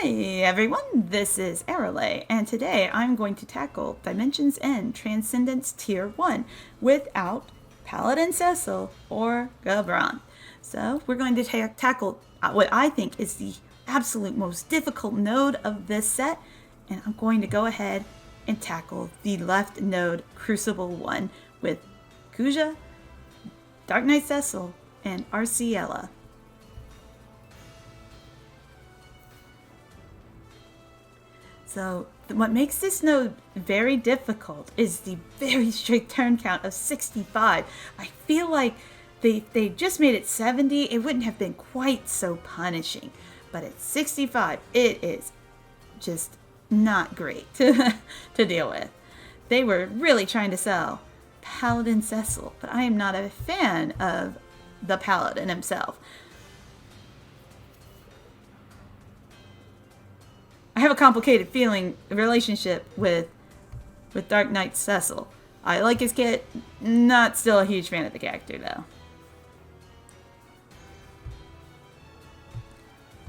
Hi everyone, this is Arciela, and today I'm going to tackle Dimensions End Transcendence Tier 1 without Paladin Cecil or Gabron. So we're going to tackle what I think is the absolute most difficult node of this set, and I'm going to go ahead and tackle the left node Crucible 1 with Kuja, Dark Knight Cecil, and Arciela. So what makes this node very difficult is the very strict turn count of 65. I feel like they just made it 70. It wouldn't have been quite so punishing. But at 65, it is just not great to deal with. They were really trying to sell Paladin Cecil, but I am not a fan of the Paladin himself. I have a complicated relationship with Dark Knight Cecil. I like his kit, not still a huge fan of the character though.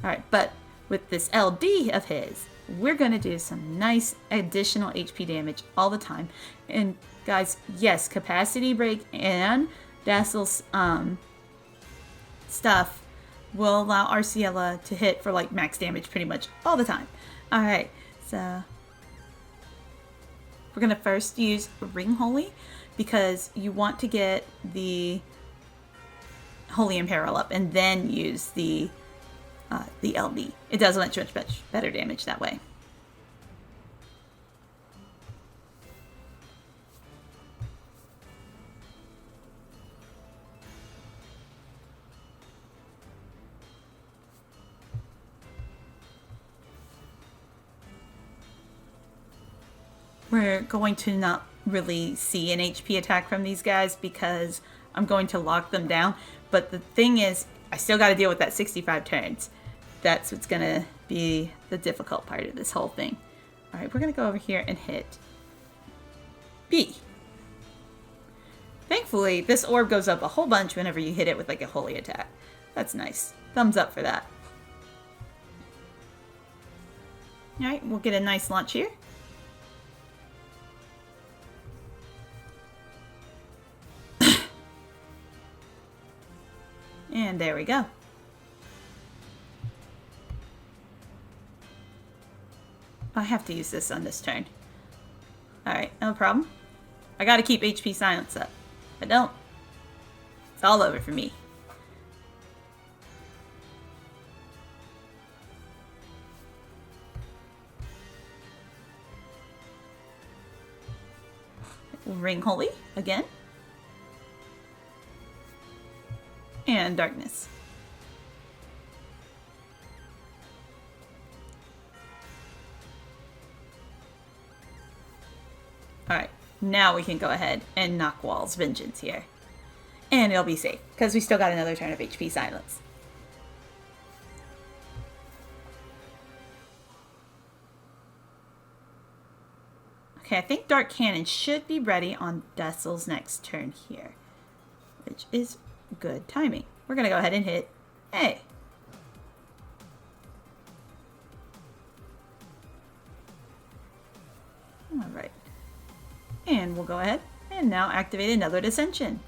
Alright, but with this LD of his, we're going to do some nice additional HP damage all the time. And guys, yes, Capacity Break and Dassil's stuff will allow Arciela to hit for like max damage pretty much all the time. Alright, so we're going to first use Ring Holy because you want to get the Holy Imperil up and then use the LD. It does much better damage that way. We're going to not really see an HP attack from these guys because I'm going to lock them down. But the thing is, I still got to deal with that 65 turns. That's what's going to be the difficult part of this whole thing. Alright, we're going to go over here and hit B. Thankfully, this orb goes up a whole bunch whenever you hit it with like a holy attack. That's nice. Thumbs up for that. Alright, we'll get a nice launch here. And there we go. I have to use this on this turn. Alright, no problem. I gotta keep HP silence up. If I don't, it's all over for me. Ring Holy again. And darkness. Alright, now we can go ahead and knock Wall's Vengeance here. And it'll be safe, because we still got another turn of HP silence. Okay, I think Dark Cannon should be ready on Dassil's next turn here, which is good timing. We're going to go ahead and hit A. Alright. And we'll go ahead and now activate another Dissension.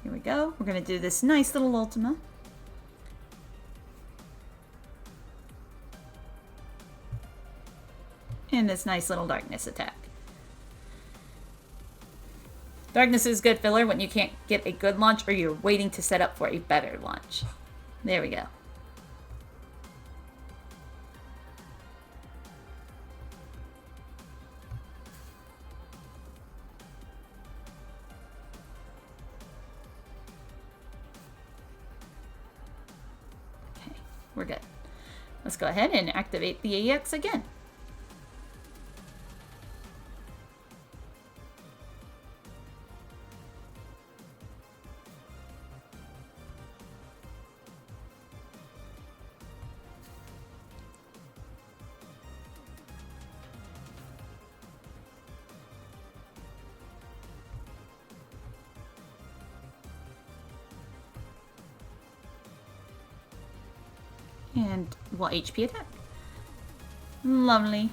Here we go. We're going to do this nice little Ultima. And this nice little darkness attack. Darkness is good filler when you can't get a good launch or you're waiting to set up for a better launch. There we go. Okay, we're good. Let's go ahead and activate the AX again. And we'll HP attack. Lovely.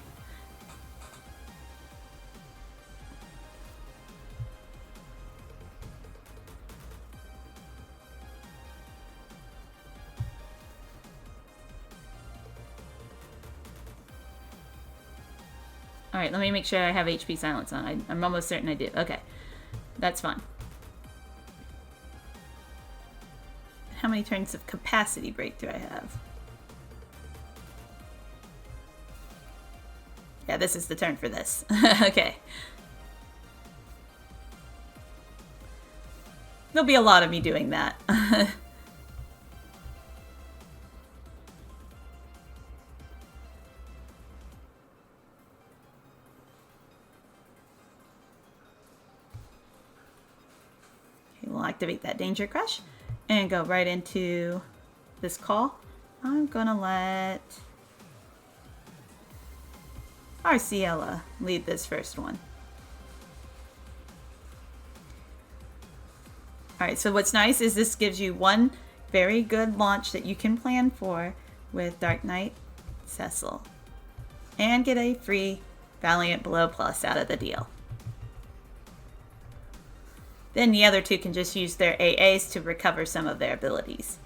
Alright, let me make sure I have HP silence on. I'm almost certain I do. Okay. That's fine. How many turns of capacity break do I have? Yeah, this is the turn for this. Okay. There'll be a lot of me doing that. We'll activate that Danger Crush and go right into this call. I'm gonna let Arciela lead this first one. Alright, so what's nice is this gives you one very good launch that you can plan for with Dark Knight Cecil. And get a free Valiant Blow Plus out of the deal. Then the other two can just use their AAs to recover some of their abilities.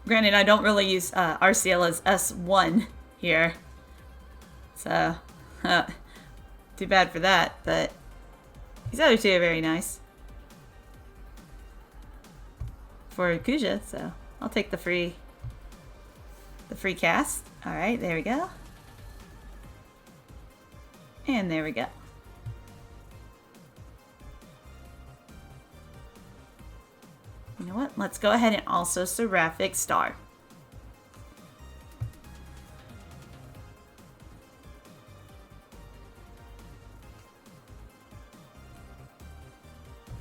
Granted, I don't really use Arciela's S1 here. So, too bad for that, but these other two are very nice. For Kuja, so I'll take the free cast. Alright, there we go. And there we go. You know what? Let's go ahead and also Seraphic Star.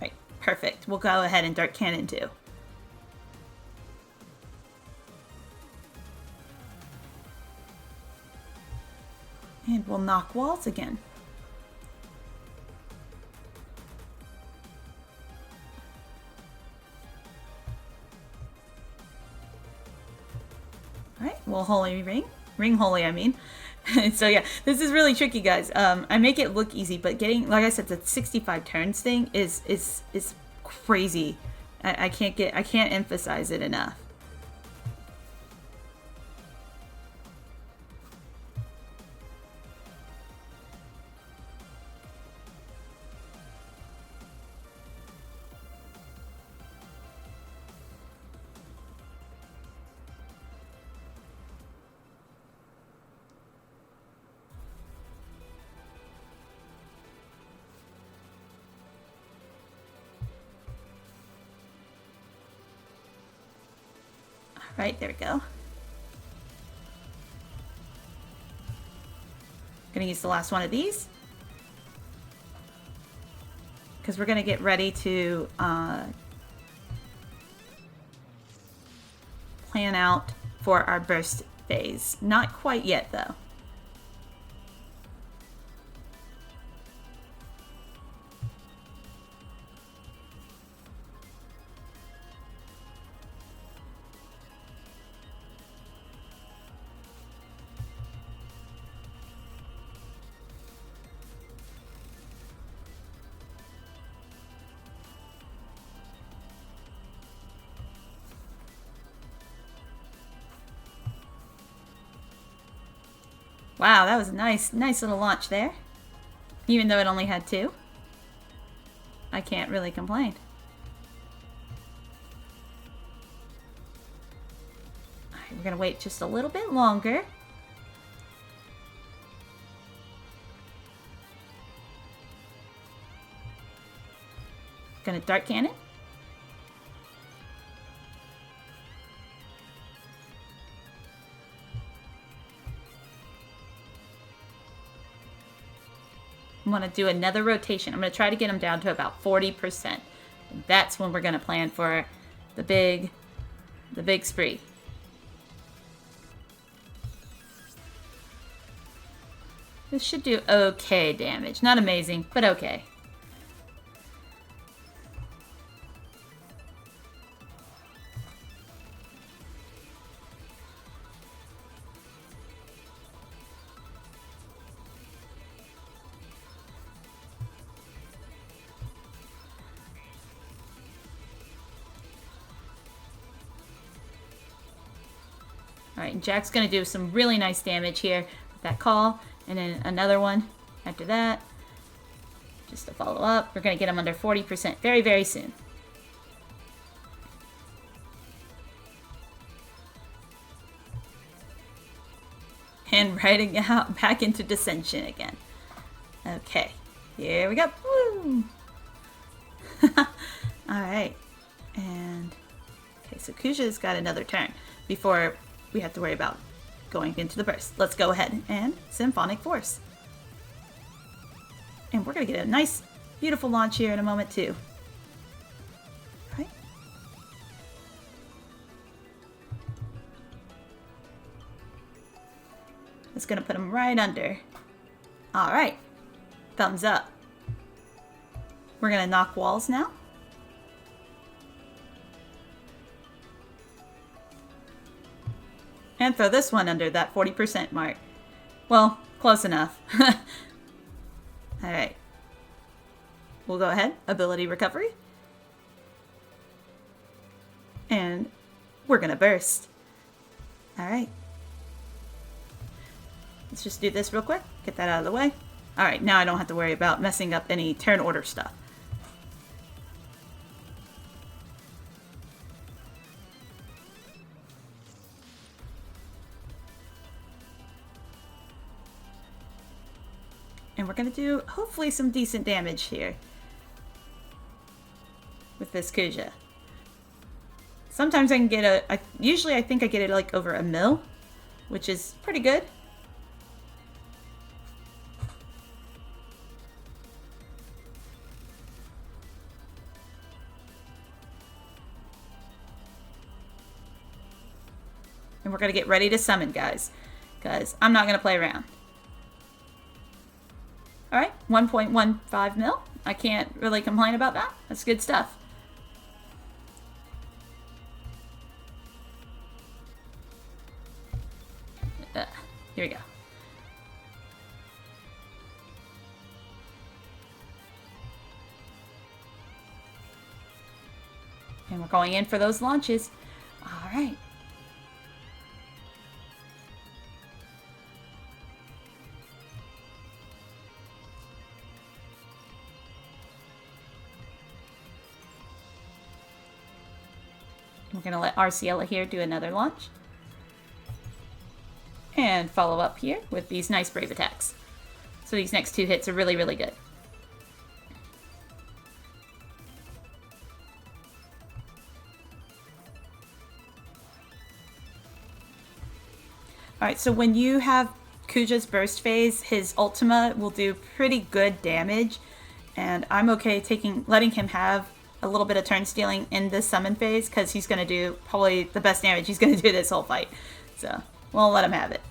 Right, perfect. We'll go ahead and Dark Cannon too. And we'll knock walls again. Alright, well, Holy Ring. Ring Holy, I mean. So yeah, this is really tricky, guys. I make it look easy, but getting, like I said, the 65 turns thing is crazy. I can't emphasize it enough. Right, there we go. Gonna use the last one of these. Because we're gonna get ready to plan out for our burst phase. Not quite yet, though. Wow, that was a nice little launch there. Even though it only had 2. I can't really complain. Alright, we're gonna wait just a little bit longer. Gonna Dark Cannon. I'm going to do another rotation. I'm going to try to get them down to about 40%. And that's when we're going to plan for the big spree. This should do okay damage. Not amazing, but okay. Alright, Jack's going to do some really nice damage here with that call. And then another one after that. Just to follow up. We're going to get him under 40% very, very soon. And riding out back into Dissension again. Okay, here we go. Woo! Alright. And okay, so Kuja's got another turn before we have to worry about going into the burst. Let's go ahead and Symphonic Force. And we're going to get a nice, beautiful launch here in a moment too. Right? It's going to put him right under. Alright. Thumbs up. We're going to knock walls now. And throw this one under that 40% mark. Well, close enough. Alright. We'll go ahead. Ability recovery. And we're gonna burst. Alright. Let's just do this real quick. Get that out of the way. Alright, now I don't have to worry about messing up any turn order stuff. And we're going to do, hopefully, some decent damage here with this Kuja. Sometimes I can get usually I think I get it like over a mil, which is pretty good. And we're going to get ready to summon, guys, because I'm not going to play around. Alright, 1.15 mil. I can't really complain about that. That's good stuff. Here we go. And we're going in for those launches. Alright. We're going to let Arciela here do another launch. And follow up here with these nice brave attacks. So these next two hits are really, really good. Alright, so when you have Kuja's burst phase, his Ultima will do pretty good damage. And I'm okay letting him have a little bit of turn stealing in this summon phase, because he's going to do probably the best damage he's going to do this whole fight. So we'll let him have it.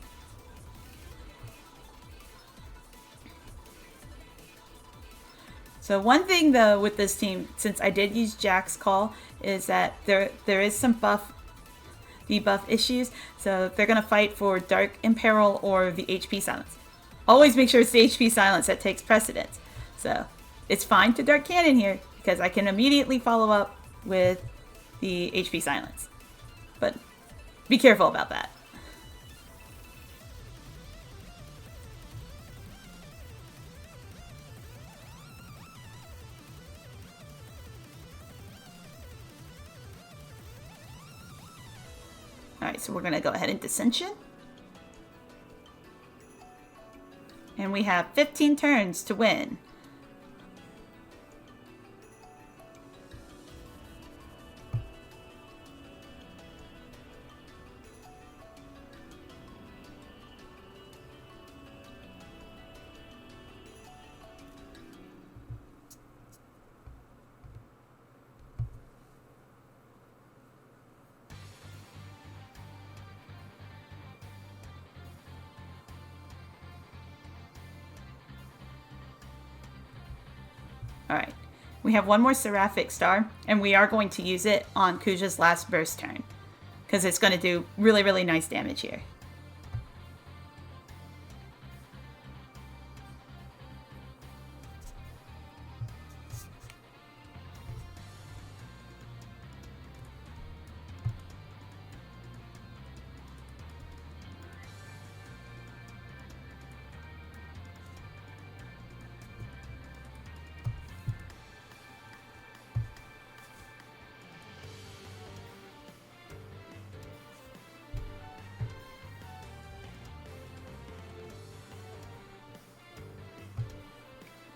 So one thing though with this team, since I did use Jack's call, is that there is some debuff issues. So they're going to fight for Dark Imperil or the HP Silence. Always make sure it's the HP Silence that takes precedence. So it's fine to Dark Cannon here, because I can immediately follow up with the HP Silence. But be careful about that. Alright, so we're going to go ahead and Dissension. And we have 15 turns to win. Alright. We have one more Seraphic Star, and we are going to use it on Kuja's last burst turn. Because it's going to do really, really nice damage here.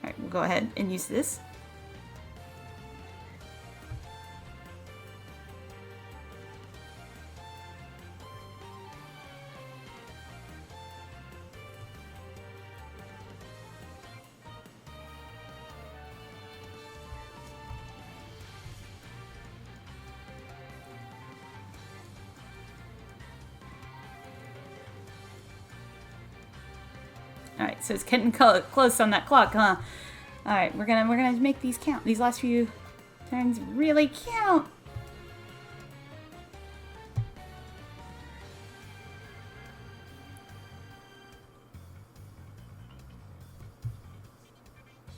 Alright, we'll go ahead and use this. Alright, so it's getting close on that clock, huh? Alright, we're gonna make these count. These last few turns really count.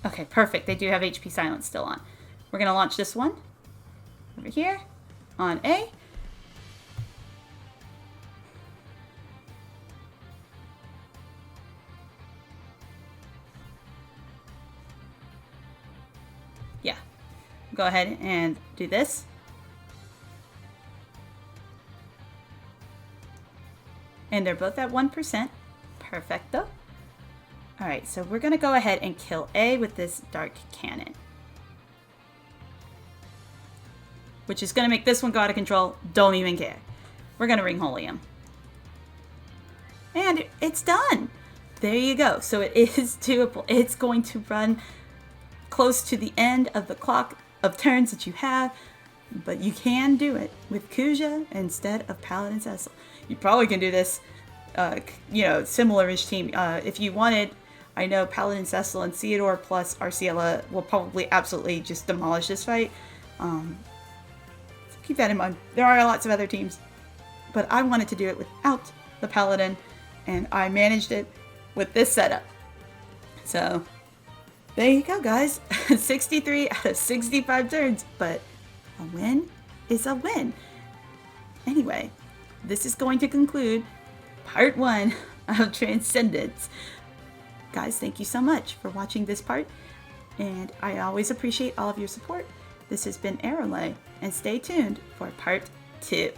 Okay, perfect. They do have HP Silence still on. We're gonna launch this one over here on A. Yeah, go ahead and do this. And they're both at 1%. Perfecto. Alright, so we're going to go ahead and kill A with this Dark Cannon. Which is going to make this one go out of control. Don't even care. We're going to ring holy him. And it's done. There you go. So it is doable. It's going to run close to the end of the clock of turns that you have, but you can do it with Kuja instead of Paladin Cecil. You probably can do this, similar-ish team. If you wanted, I know Paladin Cecil and Theodore plus Arciela will probably absolutely just demolish this fight. So keep that in mind. There are lots of other teams, but I wanted to do it without the Paladin, and I managed it with this setup. So there you go, guys. 63 out of 65 turns, but a win is a win. Anyway, this is going to conclude part 1 of Transcendence. Guys, thank you so much for watching this part, and I always appreciate all of your support. This has been Irregular, and stay tuned for part 2.